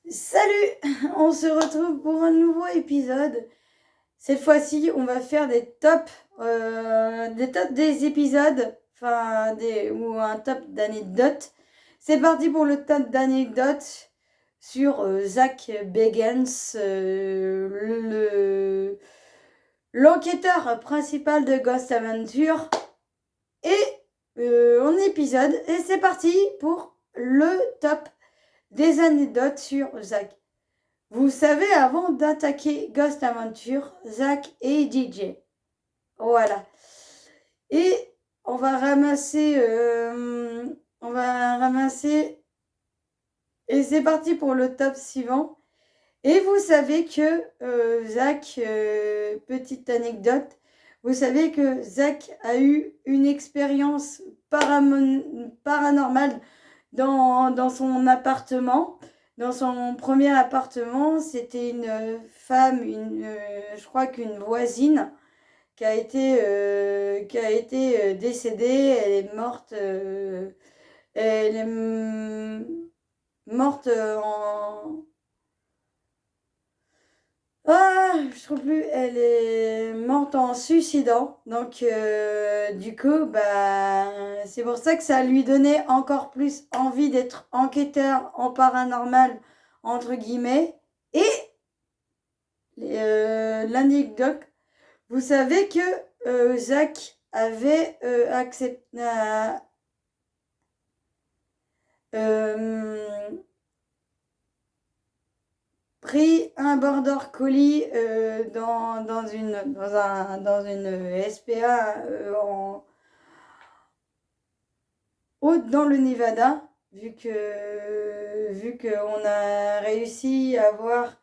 Salut! On se retrouve pour un nouveau épisode. Cette fois-ci, on va faire des tops des épisodes, ou un top d'anecdotes. C'est parti pour le top d'anecdotes sur Zach Bagans, l'enquêteur principal de Ghost Adventure. Et en épisode, et c'est parti pour le top des anecdotes sur Zach. Vous savez, avant d'attaquer Ghost Adventure, Zach est DJ. Voilà. Et on va ramasser. Et c'est parti pour le top suivant. Et vous savez que Zach, petite anecdote, vous savez que Zach a eu une expérience paranormale dans son appartement. Dans son premier appartement, c'était une femme, je crois qu'une voisine, qui a été décédée. Elle est morte en... Ah, je trouve plus. Elle est morte en suicidant. Donc, du coup, c'est pour ça que ça lui donnait encore plus envie d'être enquêteur en paranormal, entre guillemets. Et l'anecdote, vous savez que Zach avait accepté... pris un border collie dans une SPA dans le Nevada, vu qu'on a réussi à voir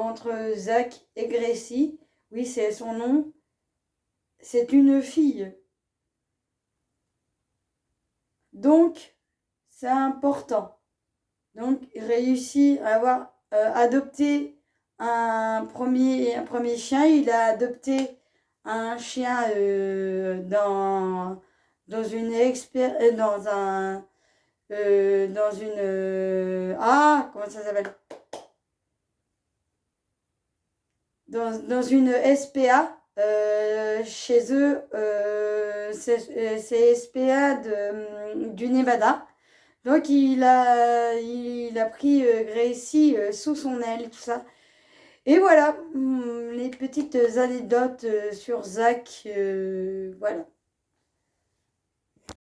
entre Zach et Gracie, oui c'est son nom, c'est une fille. Donc c'est important. Donc il réussit à avoir adopté un premier chien. Il a adopté un chien dans une comment ça s'appelle, dans une SPA chez eux. C'est SPA du Nevada. Donc il a pris Gracie sous son aile, tout ça. Et voilà, les petites anecdotes sur Zach, voilà.